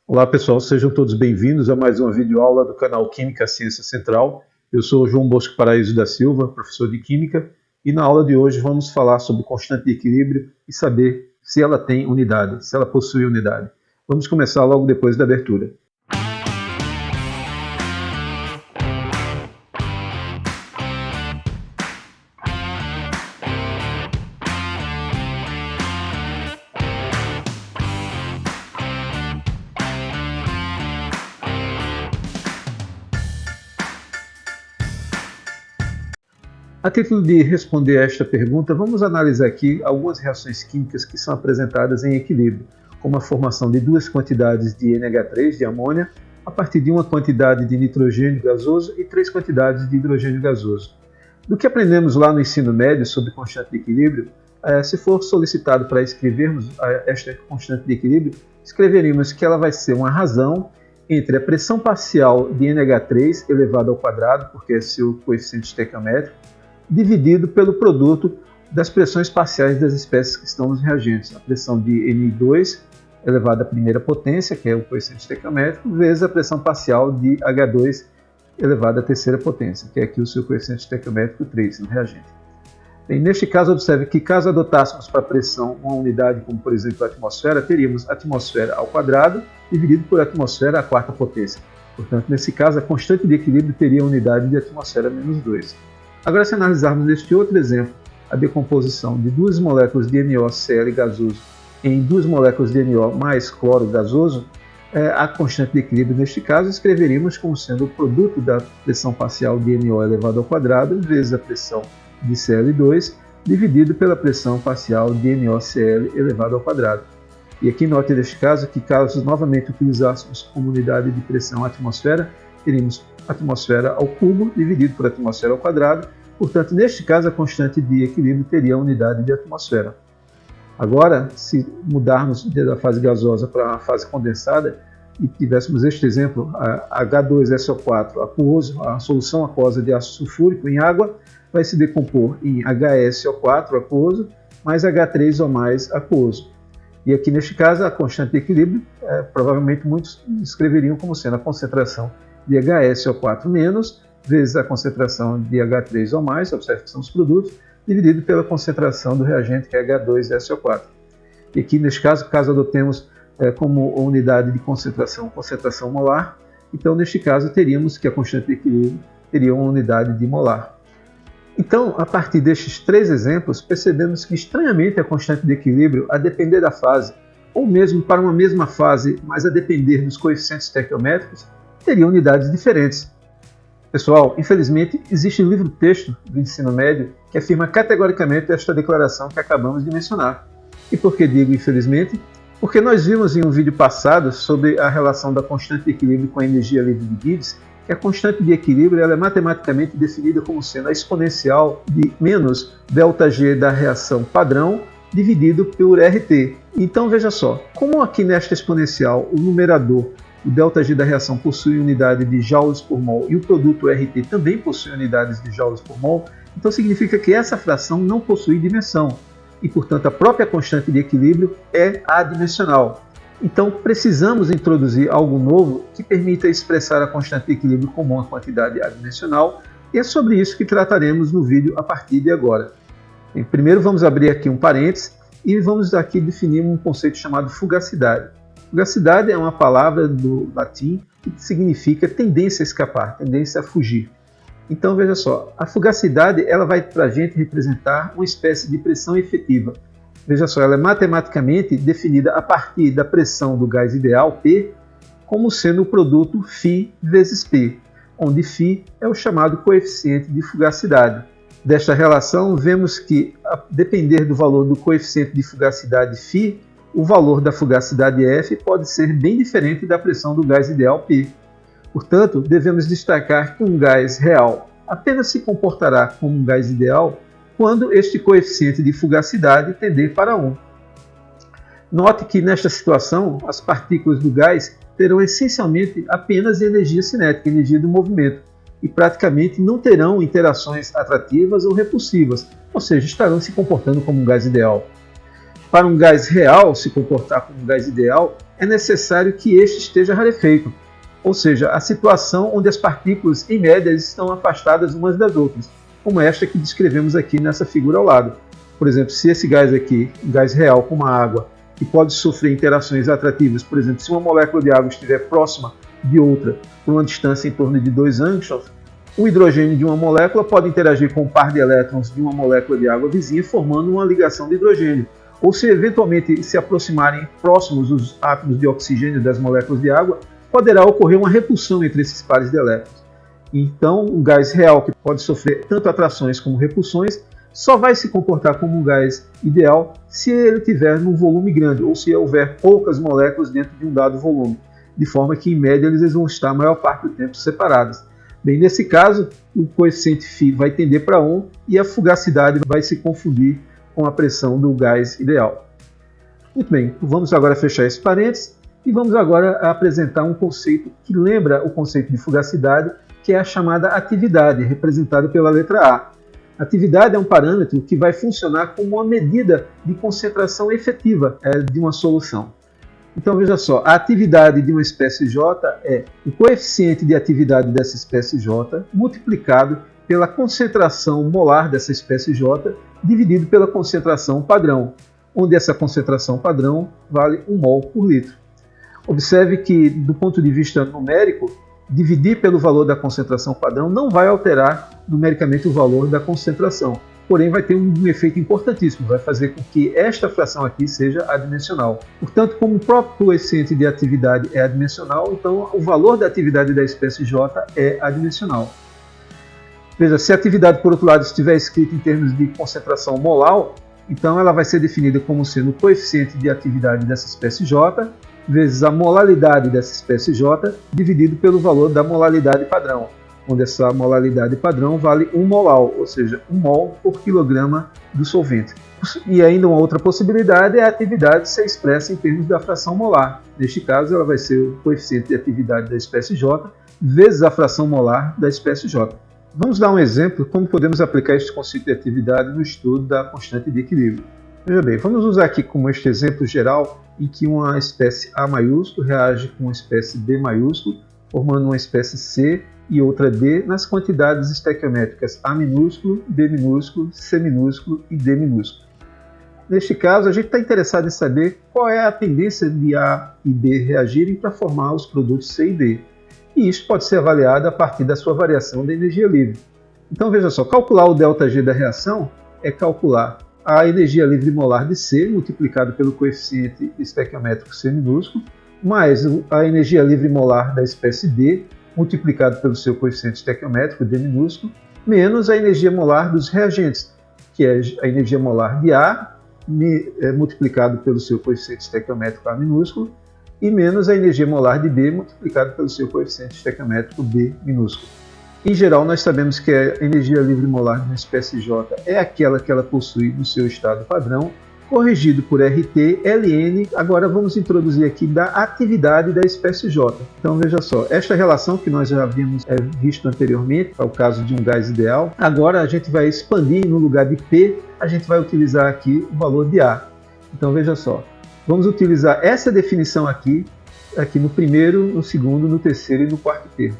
Olá pessoal, sejam todos bem-vindos a mais uma videoaula do canal Química Ciência Central. Eu sou João Bosco Paraíso da Silva, professor de Química, e na aula de hoje vamos falar sobre constante de equilíbrio e saber se ela tem unidade, se ela possui unidade. Vamos começar logo depois da abertura. A título de responder a esta pergunta, vamos analisar aqui algumas reações químicas que são apresentadas em equilíbrio, como a formação de duas quantidades de NH3, de amônia, a partir de uma quantidade de nitrogênio gasoso e 3 quantidades de hidrogênio gasoso. Do que aprendemos lá no ensino médio sobre constante de equilíbrio, se for solicitado para escrevermos esta constante de equilíbrio, escreveríamos que ela vai ser uma razão entre a pressão parcial de NH3 elevado ao quadrado, porque é seu coeficiente estequiométrico, dividido pelo produto das pressões parciais das espécies que estão nos reagentes. A pressão de Ni2 elevado à primeira potência, que é o coeficiente estequiométrico, vezes a pressão parcial de H2 elevado à terceira potência, que é aqui o seu coeficiente estequiométrico 3 no reagente. Bem, neste caso, observe que caso adotássemos para a pressão uma unidade como, por exemplo, a atmosfera, teríamos atmosfera ao quadrado dividido por atmosfera à quarta potência. Portanto, nesse caso, a constante de equilíbrio teria a unidade de atmosfera menos 2. Agora, se analisarmos neste outro exemplo, a decomposição de duas moléculas de NaOCl gasoso em duas moléculas de NO mais cloro gasoso, a constante de equilíbrio, neste caso, escreveríamos como sendo o produto da pressão parcial de NO elevado ao quadrado vezes a pressão de Cl2 dividido pela pressão parcial de NaOCl elevado ao quadrado. E aqui note neste caso que, caso novamente utilizássemos como unidade de pressão a atmosfera, teríamos atmosfera ao cubo dividido por atmosfera ao quadrado. Portanto, neste caso, a constante de equilíbrio teria a unidade de atmosfera. Agora, se mudarmos da fase gasosa para a fase condensada e tivéssemos este exemplo, H2SO4 aquoso, a solução aquosa de ácido sulfúrico em água, vai se decompor em HSO4 aquoso mais H3O mais aquoso. E aqui, neste caso, a constante de equilíbrio, provavelmente muitos escreveriam como sendo a concentração de HSO4- vezes a concentração de H3O+, observe que são os produtos, dividido pela concentração do reagente, que é H2SO4. E aqui, neste caso, adotemos como unidade de concentração molar, então, neste caso, teríamos que a constante de equilíbrio teria uma unidade de molar. Então, a partir destes três exemplos, percebemos que, estranhamente, a constante de equilíbrio, a depender da fase, ou mesmo para uma mesma fase, mas a depender dos coeficientes estequiométricos, teria unidades diferentes. Pessoal, infelizmente, existe um livro-texto do ensino médio que afirma categoricamente esta declaração que acabamos de mencionar. E por que digo infelizmente? Porque nós vimos em um vídeo passado sobre a relação da constante de equilíbrio com a energia livre de Gibbs, que a constante de equilíbrio ela é matematicamente definida como sendo a exponencial de menos ΔG da reação padrão dividido por RT. Então veja só, como aqui nesta exponencial o numerador, o ΔG da reação, possui unidade de joules por mol e o produto RT também possui unidades de joules por mol, então significa que essa fração não possui dimensão e, portanto, a própria constante de equilíbrio é adimensional. Então precisamos introduzir algo novo que permita expressar a constante de equilíbrio como uma quantidade adimensional, e é sobre isso que trataremos no vídeo a partir de agora. Primeiro vamos abrir aqui um parênteses e vamos aqui definir um conceito chamado fugacidade. Fugacidade é uma palavra do latim que significa tendência a escapar, tendência a fugir. Então veja só, a fugacidade ela vai para a gente representar uma espécie de pressão efetiva. Veja só, ela é matematicamente definida a partir da pressão do gás ideal, P, como sendo o produto φ vezes P, onde φ é o chamado coeficiente de fugacidade. Desta relação, vemos que, a depender do valor do coeficiente de fugacidade φ, o valor da fugacidade F pode ser bem diferente da pressão do gás ideal P. Portanto, devemos destacar que um gás real apenas se comportará como um gás ideal quando este coeficiente de fugacidade tender para 1. Note que nesta situação, as partículas do gás terão essencialmente apenas energia cinética, energia do movimento, e praticamente não terão interações atrativas ou repulsivas, ou seja, estarão se comportando como um gás ideal. para um gás real se comportar como um gás ideal, é necessário que este esteja rarefeito, ou seja, a situação onde as partículas, em média, estão afastadas umas das outras, como esta que descrevemos aqui nessa figura ao lado. Por exemplo, se esse gás aqui, um gás real como a água, que pode sofrer interações atrativas, por exemplo, se uma molécula de água estiver próxima de outra por uma distância em torno de 2 angstroms, o hidrogênio de uma molécula pode interagir com um par de elétrons de uma molécula de água vizinha, formando uma ligação de hidrogênio. Ou se eventualmente se aproximarem próximos os átomos de oxigênio das moléculas de água, poderá ocorrer uma repulsão entre esses pares de elétrons. Então, um gás real que pode sofrer tanto atrações como repulsões só vai se comportar como um gás ideal se ele tiver um volume grande ou se houver poucas moléculas dentro de um dado volume, de forma que, em média, eles vão estar a maior parte do tempo separadas. Bem, nesse caso, o coeficiente φ vai tender para 1 e a fugacidade vai se confundir com a pressão do gás ideal. Muito bem, vamos agora fechar esse parênteses e vamos agora apresentar um conceito que lembra o conceito de fugacidade, que é a chamada atividade, representada pela letra A. Atividade é um parâmetro que vai funcionar como uma medida de concentração efetiva de uma solução. Então veja só, a atividade de uma espécie J é o coeficiente de atividade dessa espécie J multiplicado pela concentração molar dessa espécie J dividido pela concentração padrão, onde essa concentração padrão vale 1 mol por litro. Observe que, do ponto de vista numérico, dividir pelo valor da concentração padrão não vai alterar numericamente o valor da concentração, porém vai ter um efeito importantíssimo, vai fazer com que esta fração aqui seja adimensional. Portanto, como o próprio coeficiente de atividade é adimensional, então o valor da atividade da espécie J é adimensional. Veja, se a atividade, por outro lado, estiver escrita em termos de concentração molar, então ela vai ser definida como sendo o coeficiente de atividade dessa espécie J vezes a molaridade dessa espécie J dividido pelo valor da molaridade padrão, onde essa molaridade padrão vale 1 molar, ou seja, 1 mol por quilograma do solvente. E ainda uma outra possibilidade é a atividade ser expressa em termos da fração molar. Neste caso, ela vai ser o coeficiente de atividade da espécie J vezes a fração molar da espécie J. Vamos dar um exemplo de como podemos aplicar este conceito de atividade no estudo da constante de equilíbrio. Veja bem, vamos usar aqui como este exemplo geral em que uma espécie A maiúsculo reage com uma espécie B maiúsculo, formando uma espécie C e outra D nas quantidades estequiométricas A minúsculo, B minúsculo, C minúsculo e D minúsculo. Neste caso, a gente está interessado em saber qual é a tendência de A e B reagirem para formar os produtos C e D. E isso pode ser avaliado a partir da sua variação da energia livre. Então veja só, calcular o ΔG da reação é calcular a energia livre molar de C multiplicado pelo coeficiente estequiométrico C minúsculo, mais a energia livre molar da espécie D multiplicado pelo seu coeficiente estequiométrico D minúsculo, menos a energia molar dos reagentes, que é a energia molar de A multiplicado pelo seu coeficiente estequiométrico A minúsculo, e menos a energia molar de B multiplicado pelo seu coeficiente estequiométrico B minúsculo. Em geral, nós sabemos que a energia livre molar de uma espécie J é aquela que ela possui no seu estado padrão, corrigido por RT, Ln. Agora vamos introduzir aqui da atividade da espécie J. Então veja só, esta relação que nós já havíamos visto anteriormente, para o caso de um gás ideal, agora a gente vai expandir, no lugar de P, a gente vai utilizar aqui o valor de A. Então veja só, vamos utilizar essa definição aqui no primeiro, no segundo, no terceiro e no quarto termo.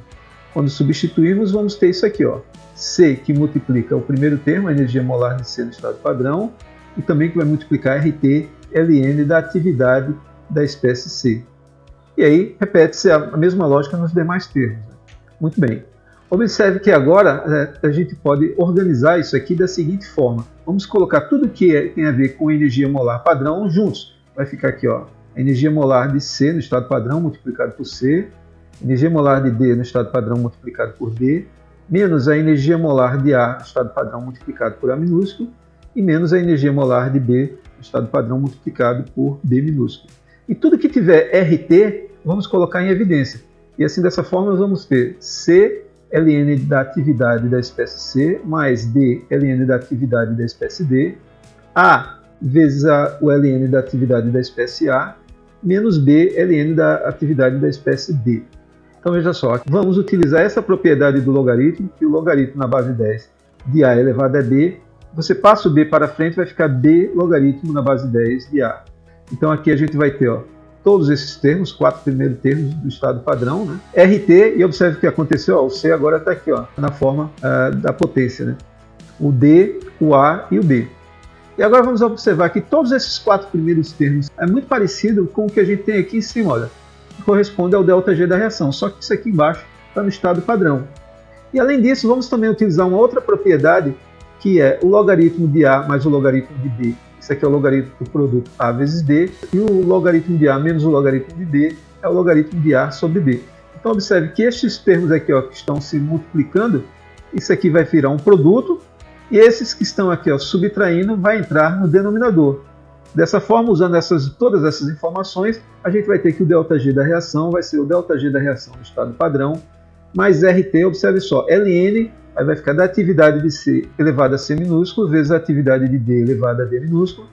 Quando substituirmos, vamos ter isso aqui, ó. C, que multiplica o primeiro termo, a energia molar de C no estado padrão, e também que vai multiplicar RT, Ln da atividade da espécie C. E aí, repete-se a mesma lógica nos demais termos. Muito bem. Observe que agora a gente pode organizar isso aqui da seguinte forma. Vamos colocar tudo que tem a ver com energia molar padrão juntos. Vai ficar aqui, ó, a energia molar de C no estado padrão multiplicado por C, energia molar de D no estado padrão multiplicado por D, menos a energia molar de A no estado padrão multiplicado por A minúsculo, e menos a energia molar de B no estado padrão multiplicado por B minúsculo. E tudo que tiver RT, vamos colocar em evidência. E assim, dessa forma, nós vamos ter C, Ln da atividade da espécie C, mais D, Ln da atividade da espécie D, A vezes o Ln da atividade da espécie A, menos B, Ln da atividade da espécie D. Então veja só, vamos utilizar essa propriedade do logaritmo, que o logaritmo na base 10 de A elevado a B você passa o B para frente, vai ficar B logaritmo na base 10 de A. Então aqui a gente vai ter todos esses termos, 4 primeiros termos do estado padrão, né? RT, e observe o que aconteceu, o C agora está aqui na forma da potência, né? O D, o A e o B. E agora vamos observar que todos esses 4 primeiros termos é muito parecido com o que a gente tem aqui em cima, olha, que corresponde ao ΔG da reação, só que isso aqui embaixo está no estado padrão. E além disso, vamos também utilizar uma outra propriedade, que é o logaritmo de A mais o logaritmo de B. Isso aqui é o logaritmo do produto A vezes D, e o logaritmo de A menos o logaritmo de B é o logaritmo de A sobre B. Então observe que estes termos aqui que estão se multiplicando, isso aqui vai virar um produto, e esses que estão aqui subtraindo vai entrar no denominador. Dessa forma, usando todas essas informações, a gente vai ter que o ΔG da reação vai ser o ΔG da reação no estado padrão, mais RT, observe só, ln, aí vai ficar da atividade de C elevado a C minúsculo, vezes a atividade de D elevado a D minúsculo,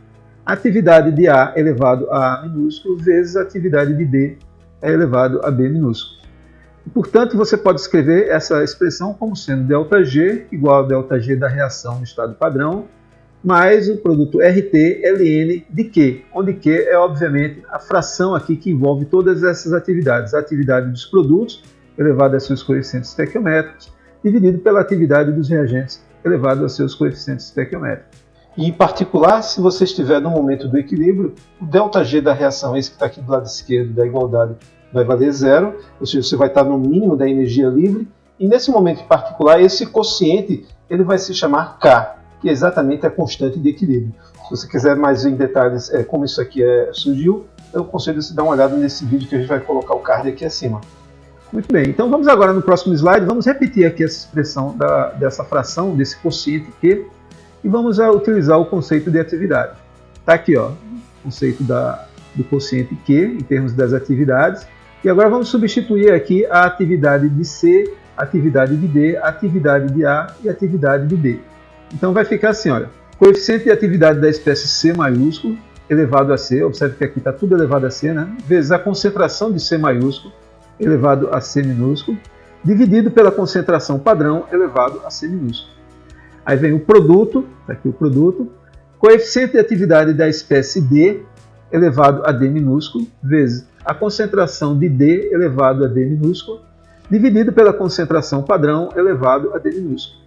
atividade de A elevado a A minúsculo, vezes a atividade de B elevado a B minúsculo. E, portanto, você pode escrever essa expressão como sendo ΔG igual a ΔG da reação no estado padrão, mais o produto RT ln de Q, onde Q é, obviamente, a fração aqui que envolve todas essas atividades. A atividade dos produtos, elevado a seus coeficientes estequiométricos, dividido pela atividade dos reagentes, elevado a seus coeficientes estequiométricos. E, em particular, se você estiver no momento do equilíbrio, o ΔG da reação, esse que está aqui do lado esquerdo da igualdade, vai valer zero, ou seja, você vai estar no mínimo da energia livre, e nesse momento em particular, esse quociente ele vai se chamar K, que é exatamente a constante de equilíbrio. Se você quiser mais em detalhes como isso aqui surgiu, eu aconselho você dar uma olhada nesse vídeo que a gente vai colocar o card aqui acima. Muito bem, então vamos agora no próximo slide, vamos repetir aqui essa expressão dessa fração, desse quociente Q, e vamos utilizar o conceito de atividade. Está aqui, o conceito do quociente Q, em termos das atividades, e agora vamos substituir aqui a atividade de C, a atividade de D, a atividade de A e a atividade de B. Então vai ficar assim, olha, coeficiente de atividade da espécie C maiúsculo, elevado a C, observe que aqui está tudo elevado a C, né? Vezes a concentração de C maiúsculo, elevado a C minúsculo, dividido pela concentração padrão, elevado a C minúsculo. Aí vem o produto, está aqui o produto, coeficiente de atividade da espécie D, elevado a D minúsculo, vezes a concentração de D elevado a D minúsculo, dividido pela concentração padrão elevado a D minúsculo.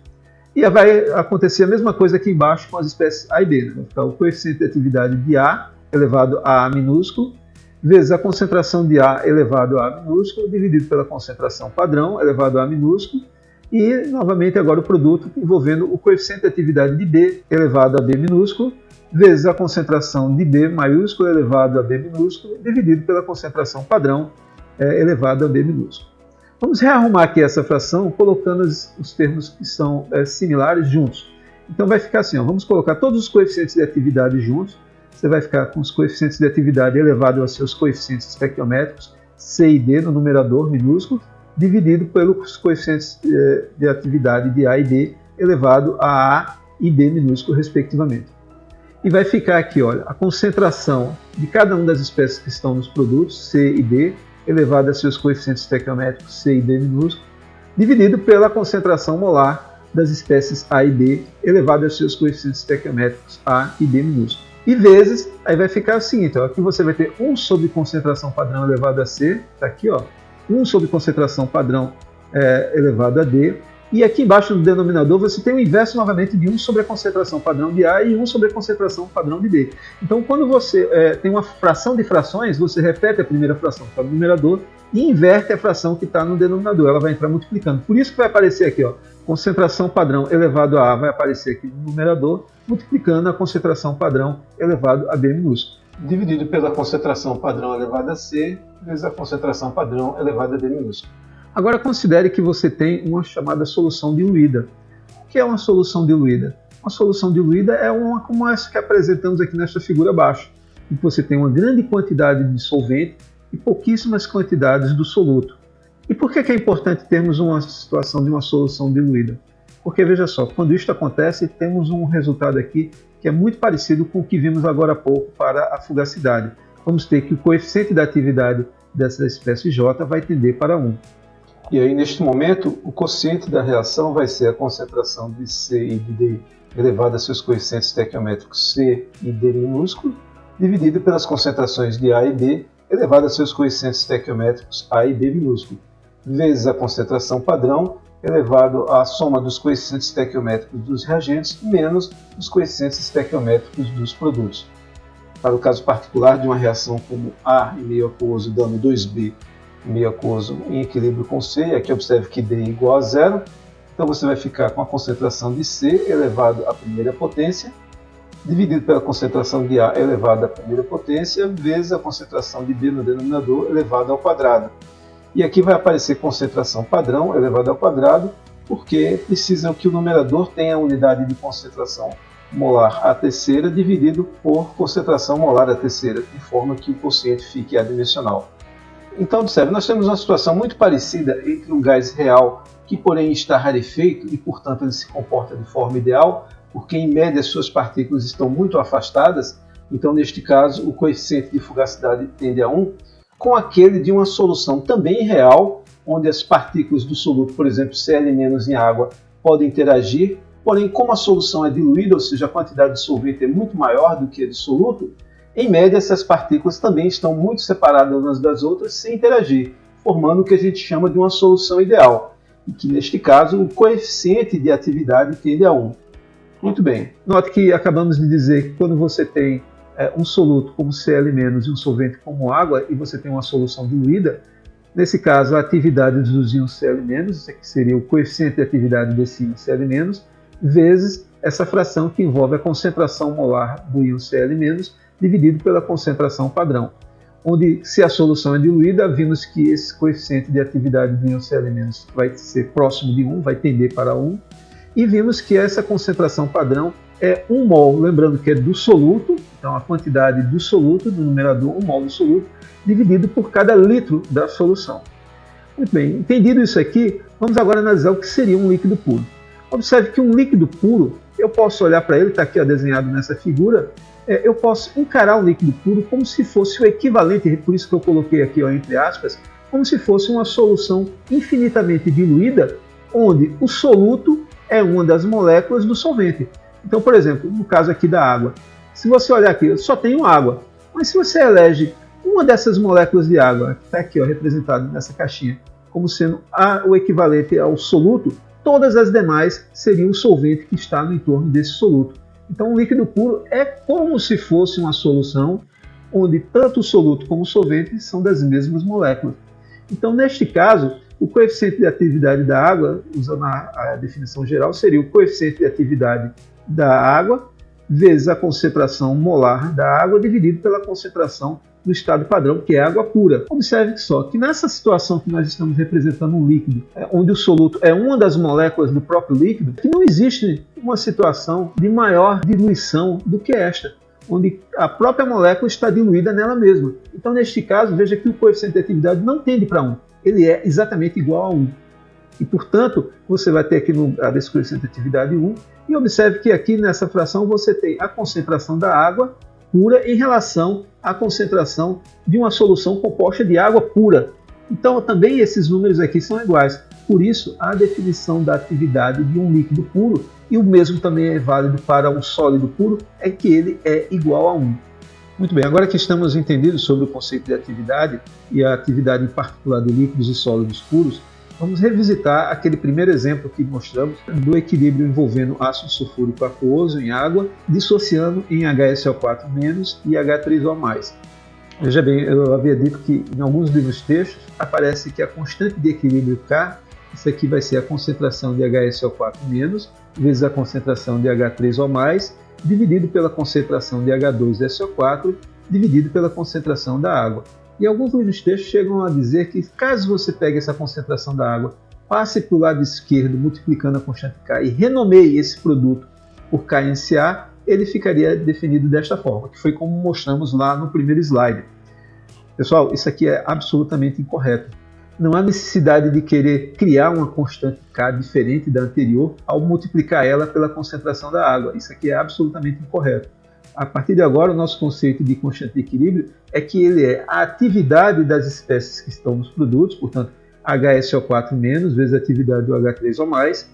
E vai acontecer a mesma coisa aqui embaixo com as espécies A e B. Né? Vai ficar o coeficiente de atividade de A elevado a A minúsculo, vezes a concentração de A elevado a A minúsculo, dividido pela concentração padrão elevado a A minúsculo, e novamente agora o produto envolvendo o coeficiente de atividade de B elevado a B minúsculo, vezes a concentração de B maiúsculo elevado a B minúsculo, dividido pela concentração padrão elevado a B minúsculo. Vamos rearrumar aqui essa fração colocando os termos que são similares juntos. Então vai ficar assim, vamos colocar todos os coeficientes de atividade juntos. Você vai ficar com os coeficientes de atividade elevados a seus coeficientes estequiométricos, C e D no numerador minúsculo, dividido pelos coeficientes de atividade de A e B elevado a A e B minúsculo, respectivamente. E vai ficar aqui, olha, a concentração de cada uma das espécies que estão nos produtos, C e D, elevado a seus coeficientes estequiométricos, C e D minúsculo, dividido pela concentração molar das espécies A e B, elevado a seus coeficientes estequiométricos, A e B minúsculo. E vezes, aí vai ficar o seguinte, aqui você vai ter 1 sobre concentração padrão elevado a C, está aqui, 1 sobre concentração padrão elevado a D, e aqui embaixo no denominador você tem o inverso novamente de 1 sobre a concentração padrão de A e 1 sobre a concentração padrão de B. Então quando você tem uma fração de frações, você repete a primeira fração que está no numerador e inverte a fração que está no denominador, ela vai entrar multiplicando. Por isso que vai aparecer aqui, concentração padrão elevado a A vai aparecer aqui no numerador, multiplicando a concentração padrão elevado a B minúsculo. Dividido pela concentração padrão elevada a C, vezes a concentração padrão elevada a D minúsculo. Agora considere que você tem uma chamada solução diluída. O que é uma solução diluída? Uma solução diluída é uma como essa que apresentamos aqui nesta figura abaixo, em que você tem uma grande quantidade de solvente e pouquíssimas quantidades do soluto. E por que é importante termos uma situação de uma solução diluída? Porque veja só, quando isto acontece, temos um resultado aqui que é muito parecido com o que vimos agora há pouco para a fugacidade. Vamos ter que o coeficiente da atividade dessa espécie J vai tender para 1. E aí, neste momento, o quociente da reação vai ser a concentração de C e de D elevado a seus coeficientes estequiométricos C e D minúsculo, dividido pelas concentrações de A e B, elevado a seus coeficientes estequiométricos A e B minúsculo, vezes a concentração padrão, elevado à soma dos coeficientes estequiométricos dos reagentes, menos os coeficientes estequiométricos dos produtos. Para o caso particular de uma reação como A em meio aquoso dando 2B em meio aquoso em equilíbrio com C, e aqui observe que D é igual a zero, então você vai ficar com a concentração de C elevado à primeira potência, dividido pela concentração de A elevado à primeira potência, vezes a concentração de B no denominador elevado ao quadrado. E aqui vai aparecer concentração padrão elevado ao quadrado, porque precisam que o numerador tenha a unidade de concentração molar à terceira dividido por concentração molar à terceira, de forma que o quociente fique adimensional. Então, observe, nós temos uma situação muito parecida entre um gás real, que porém está rarefeito e, portanto, ele se comporta de forma ideal, porque em média suas partículas estão muito afastadas, então neste caso o coeficiente de fugacidade tende a 1, com aquele de uma solução também real, onde as partículas do soluto, por exemplo, Cl- em água, podem interagir, porém como a solução é diluída, ou seja, a quantidade de solvente é muito maior do que a de soluto, em média essas partículas também estão muito separadas umas das outras sem interagir, formando o que a gente chama de uma solução ideal, e que neste caso o coeficiente de atividade tende a 1. Muito bem, note que acabamos de dizer que quando você tem um soluto como Cl- e um solvente como água, e você tem uma solução diluída, nesse caso a atividade dos íons Cl-, isso aqui seria o coeficiente de atividade desse íon Cl-, vezes essa fração que envolve a concentração molar do íon Cl- dividido pela concentração padrão, onde se a solução é diluída, vimos que esse coeficiente de atividade do íon Cl- vai ser próximo de 1, vai tender para 1, e vimos que essa concentração padrão é 1 mol, lembrando que é do soluto, então a quantidade do soluto, do numerador, 1 mol do soluto, dividido por cada litro da solução. Muito bem, entendido isso aqui, vamos agora analisar o que seria um líquido puro. Observe que um líquido puro, eu posso olhar para ele, está aqui desenhado nessa figura, eu posso encarar o líquido puro como se fosse o equivalente, por isso que eu coloquei aqui entre aspas, como se fosse uma solução infinitamente diluída, onde o soluto é uma das moléculas do solvente. Então, por exemplo, no caso aqui da água, se você olhar aqui, eu só tenho água, mas se você elege uma dessas moléculas de água, que está aqui representado nessa caixinha, como sendo o equivalente ao soluto, todas as demais seriam o solvente que está no entorno desse soluto. Então, o líquido puro é como se fosse uma solução onde tanto o soluto como o solvente são das mesmas moléculas. Então, neste caso, o coeficiente de atividade da água, usando a definição geral, seria o coeficiente de atividade da água vezes a concentração molar da água dividido pela concentração do estado padrão, que é água pura. Observe só que nessa situação que nós estamos representando um líquido, onde o soluto é uma das moléculas do próprio líquido, que não existe uma situação de maior diluição do que esta, onde a própria molécula está diluída nela mesma. Então, neste caso, veja que o coeficiente de atividade não tende para 1, ele é exatamente igual a 1. E, portanto, você vai ter aqui desse coeficiente de atividade 1, e observe que aqui nessa fração você tem a concentração da água pura em relação à concentração de uma solução composta de água pura. Então, também esses números aqui são iguais. Por isso, a definição da atividade de um líquido puro, e o mesmo também é válido para um sólido puro, é que ele é igual a 1. Muito bem, agora que estamos entendidos sobre o conceito de atividade e a atividade em particular de líquidos e sólidos puros, vamos revisitar aquele primeiro exemplo que mostramos do equilíbrio envolvendo ácido sulfúrico aquoso em água, dissociando em HSO4- e H3O+. Veja bem, eu havia dito que em alguns livros textos aparece que a constante de equilíbrio K, isso aqui vai ser a concentração de HSO4- vezes a concentração de H3O+, dividido pela concentração de H2SO4, dividido pela concentração da água. E alguns livros textos chegam a dizer que caso você pegue essa concentração da água, passe para o lado esquerdo multiplicando a constante K e renomeie esse produto por KNCA, ele ficaria definido desta forma, que foi como mostramos lá no primeiro slide. Pessoal, isso aqui é absolutamente incorreto. Não há necessidade de querer criar uma constante K diferente da anterior ao multiplicar ela pela concentração da água. Isso aqui é absolutamente incorreto. A partir de agora, o nosso conceito de constante de equilíbrio é que ele é a atividade das espécies que estão nos produtos, portanto, HSO4- vezes a atividade do H3O+,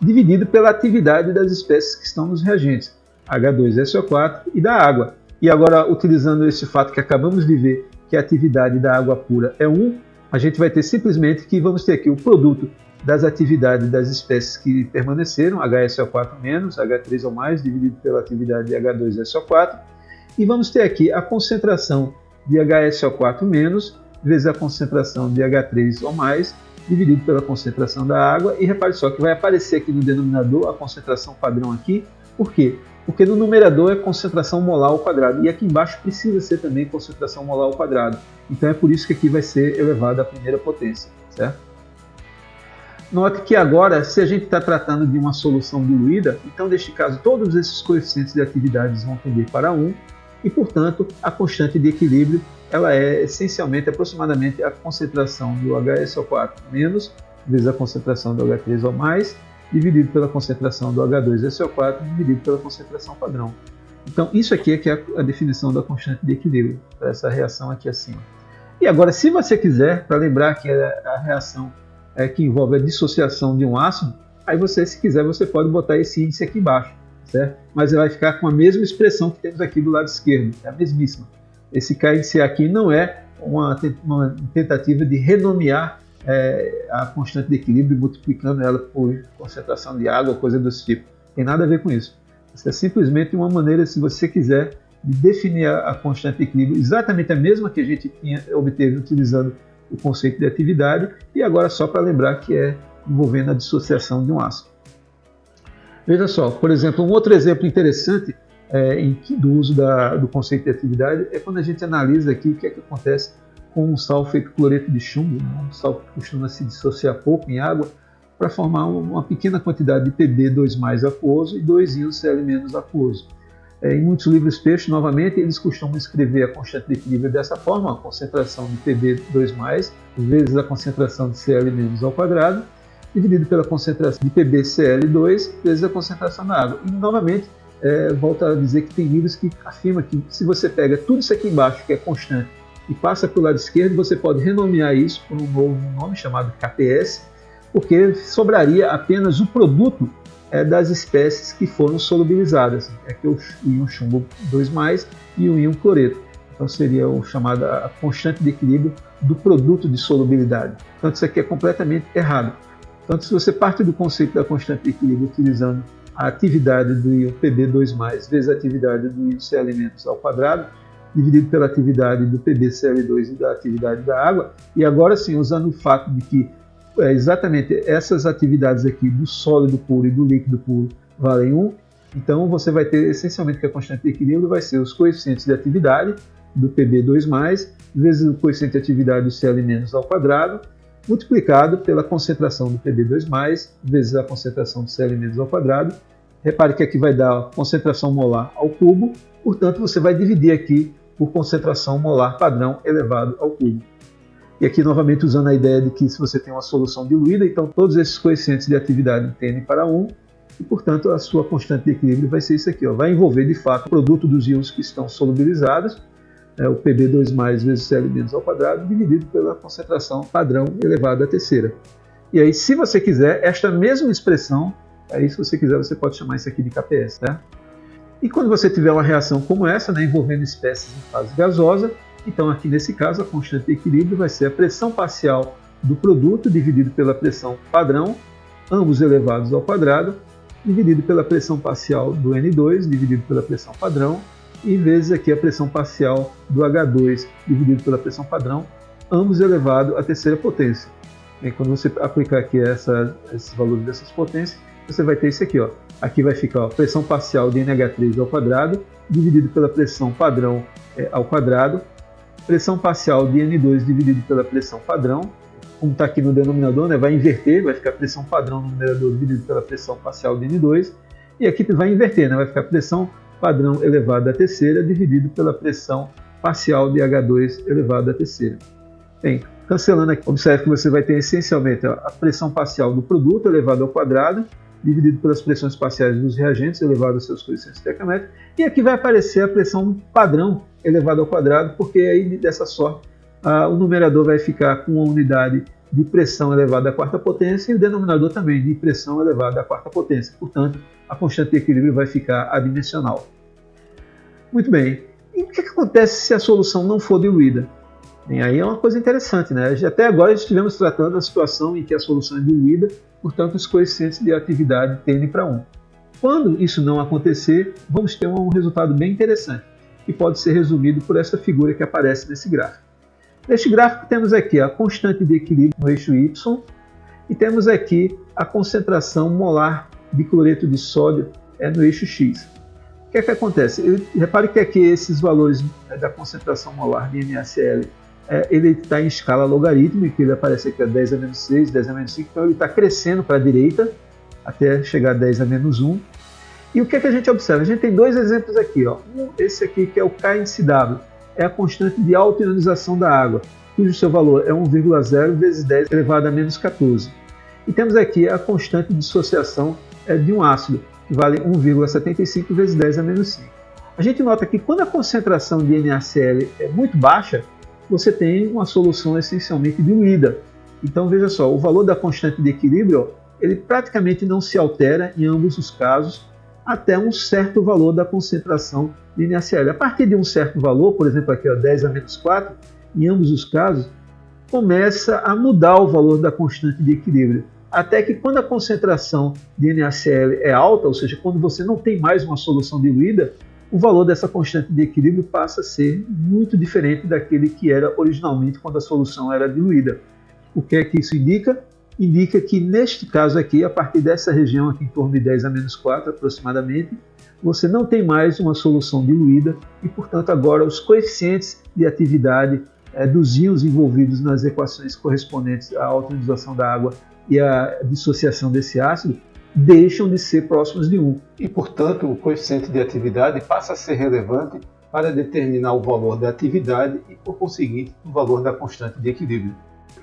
dividido pela atividade das espécies que estão nos reagentes, H2SO4 e da água. E agora, utilizando esse fato que acabamos de ver, que a atividade da água pura é 1, a gente vai ter simplesmente que vamos ter aqui o produto das atividades das espécies que permaneceram, HSO4-, H3 ou mais, dividido pela atividade de H2SO4, e vamos ter aqui a concentração de HSO4- vezes a concentração de H3 ou mais, dividido pela concentração da água, e repare só que vai aparecer aqui no denominador a concentração padrão aqui. Por quê? Porque no numerador é concentração molar ao quadrado, e aqui embaixo precisa ser também concentração molar ao quadrado. Então é por isso que aqui vai ser elevado à primeira potência, certo? Note que agora, se a gente está tratando de uma solução diluída, então neste caso todos esses coeficientes de atividades vão tender para 1, e portanto a constante de equilíbrio ela é essencialmente aproximadamente a concentração do HSO4- vezes a concentração do H3 ou mais, dividido pela concentração do H2SO4 dividido pela concentração padrão. Então isso aqui é que é a definição da constante de equilíbrio, para essa reação aqui acima. E agora, se você quiser, para lembrar que a reação que envolve a dissociação de um ácido, aí você, se quiser, você pode botar esse índice aqui embaixo, certo? Mas ele vai ficar com a mesma expressão que temos aqui do lado esquerdo, é a mesmíssima. Esse KNCA aqui não é uma tentativa de renomear a constante de equilíbrio multiplicando ela por concentração de água ou coisa desse tipo. Tem nada a ver com isso. Isso é simplesmente uma maneira, se você quiser, de definir a constante de equilíbrio, exatamente a mesma que a gente obteve utilizando o conceito de atividade, e agora só para lembrar que é envolvendo a dissociação de um ácido. Veja só, por exemplo, um outro exemplo interessante do uso do conceito de atividade é quando a gente analisa aqui o que é que acontece com um sal feito cloreto de chumbo, um sal que costuma se dissociar pouco em água, para formar uma pequena quantidade de Pb2+ aquoso e 2 íons Cl- aquoso. Em muitos livros textos, novamente, eles costumam escrever a constante de equilíbrio dessa forma, a concentração de Pb2+ vezes a concentração de Cl- ao quadrado, dividido pela concentração de PbCl2 vezes a concentração da água. E, novamente, volto a dizer que tem livros que afirmam que se você pega tudo isso aqui embaixo, que é constante, e passa para o lado esquerdo, você pode renomear isso por um novo nome chamado KPS, porque sobraria apenas o produto das espécies que foram solubilizadas, que é o íon chumbo 2+ e o íon cloreto. Então seria o chamado a constante de equilíbrio do produto de solubilidade. Então isso aqui é completamente errado. Então se você parte do conceito da constante de equilíbrio utilizando a atividade do íon Pb2+ vezes a atividade do íon Cl- ao quadrado, dividido pela atividade do PbCl2 e da atividade da água, e agora sim, usando o fato de que exatamente essas atividades aqui do sólido puro e do líquido puro valem 1, então você vai ter essencialmente que a constante de equilíbrio vai ser os coeficientes de atividade do Pb2+, vezes o coeficiente de atividade do Cl- ao quadrado, multiplicado pela concentração do Pb2+, vezes a concentração do Cl- ao quadrado. Repare que aqui vai dar a concentração molar ao cubo, portanto você vai dividir aqui por concentração molar padrão elevado ao cubo. E aqui novamente usando a ideia de que se você tem uma solução diluída, então todos esses coeficientes de atividade tendem para 1, e portanto a sua constante de equilíbrio vai ser isso aqui, vai envolver de fato o produto dos íons que estão solubilizados, o Pb2+ vezes Cl- ao quadrado, dividido pela concentração padrão elevado à terceira. E aí, se você quiser, esta mesma expressão, aí se você quiser, você pode chamar isso aqui de KPS. Tá? E quando você tiver uma reação como essa, envolvendo espécies em fase gasosa, então aqui nesse caso a constante de equilíbrio vai ser a pressão parcial do produto dividido pela pressão padrão, ambos elevados ao quadrado, dividido pela pressão parcial do N2, dividido pela pressão padrão, e vezes aqui a pressão parcial do H2, dividido pela pressão padrão, ambos elevado à terceira potência. E quando você aplicar aqui esses valores dessas potências, você vai ter isso aqui. Aqui vai ficar a pressão parcial de NH3 ao quadrado, dividido pela pressão padrão ao quadrado, pressão parcial de N2 dividido pela pressão padrão, como está aqui no denominador, vai inverter, vai ficar pressão padrão no numerador dividido pela pressão parcial de N2, e aqui vai inverter, vai ficar pressão padrão elevado à terceira dividido pela pressão parcial de H2 elevado à terceira. Bem, cancelando aqui, observe que você vai ter essencialmente a pressão parcial do produto elevado ao quadrado, dividido pelas pressões parciais dos reagentes elevado aos seus coeficientes estequiométricos, e aqui vai aparecer a pressão padrão elevado ao quadrado, porque aí dessa sorte o numerador vai ficar com uma unidade de pressão elevada à quarta potência e o denominador também de pressão elevada à quarta potência. Portanto, a constante de equilíbrio vai ficar adimensional. Muito bem. E o que acontece se a solução não for diluída? Bem, aí é uma coisa interessante, né? Até agora estivemos tratando da situação em que a solução é diluída, portanto os coeficientes de atividade tendem para 1. Quando isso não acontecer, vamos ter um resultado bem interessante, que pode ser resumido por essa figura que aparece nesse gráfico. Neste gráfico temos aqui a constante de equilíbrio no eixo Y e temos aqui a concentração molar de cloreto de sódio no eixo X. O que é que acontece? Repare que aqui esses valores da concentração molar de NaCl ele está em escala logarítmica, ele aparece aqui a 10 a menos 6, 10 a menos 5, então ele está crescendo para a direita até chegar a 10 a menos 1. E o que é que a gente observa? A gente tem dois exemplos aqui. Ó. Esse aqui que é o K índice W, é a constante de autoionização da água, cujo seu valor é 1,0 vezes 10 elevado a menos 14. E temos aqui a constante de dissociação de um ácido, que vale 1,75 vezes 10 a menos 5. A gente nota que quando a concentração de NaCl é muito baixa, você tem uma solução essencialmente diluída. Então veja só, o valor da constante de equilíbrio ele praticamente não se altera em ambos os casos até um certo valor da concentração de NaCl. A partir de um certo valor, por exemplo aqui ó, 10 a menos 4, em ambos os casos, começa a mudar o valor da constante de equilíbrio. Até que quando a concentração de NaCl é alta, ou seja, quando você não tem mais uma solução diluída, o valor dessa constante de equilíbrio passa a ser muito diferente daquele que era originalmente quando a solução era diluída. O que é que isso indica? Indica que neste caso aqui, a partir dessa região aqui em torno de 10 a menos 4 aproximadamente, você não tem mais uma solução diluída e, portanto, agora os coeficientes de atividade dos íons envolvidos nas equações correspondentes à autoionização da água e à dissociação desse ácido deixam de ser próximos de 1. E, portanto, o coeficiente de atividade passa a ser relevante para determinar o valor da atividade e, por conseguinte, o valor da constante de equilíbrio.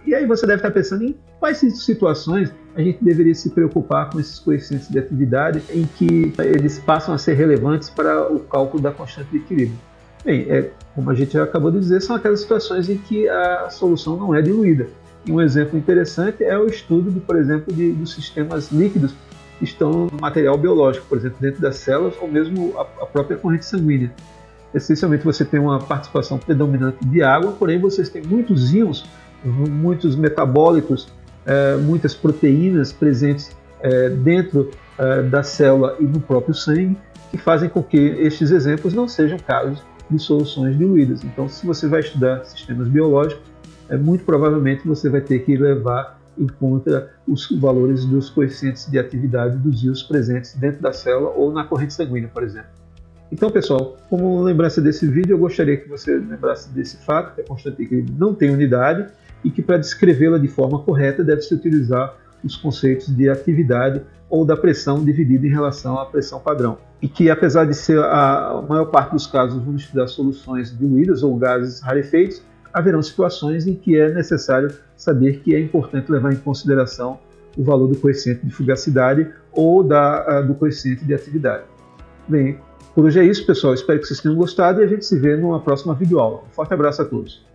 E aí você deve estar pensando em quais situações a gente deveria se preocupar com esses coeficientes de atividade em que eles passam a ser relevantes para o cálculo da constante de equilíbrio. Bem, como a gente já acabou de dizer, são aquelas situações em que a solução não é diluída. E um exemplo interessante é o estudo, por exemplo, dos sistemas líquidos que estão no material biológico, por exemplo, dentro das células ou mesmo a própria corrente sanguínea. Essencialmente você tem uma participação predominante de água, porém vocês têm muitos íons, muitos metabólitos, muitas proteínas presentes dentro da célula e no próprio sangue, que fazem com que estes exemplos não sejam casos de soluções diluídas. Então, se você vai estudar sistemas biológicos, muito provavelmente você vai ter que levar em conta os valores dos coeficientes de atividade dos íons presentes dentro da célula ou na corrente sanguínea, por exemplo. Então, pessoal, como lembrança desse vídeo, eu gostaria que você lembrasse desse fato, que a constante de equilíbrio não tem unidade e que para descrevê-la de forma correta deve-se utilizar os conceitos de atividade ou da pressão dividida em relação à pressão padrão. E que, apesar de ser a maior parte dos casos vamos estudar soluções diluídas ou gases rarefeitos, haverão situações em que é necessário saber que é importante levar em consideração o valor do coeficiente de fugacidade ou do coeficiente de atividade. Bem, por hoje é isso, pessoal. Espero que vocês tenham gostado e a gente se vê numa próxima videoaula. Um forte abraço a todos.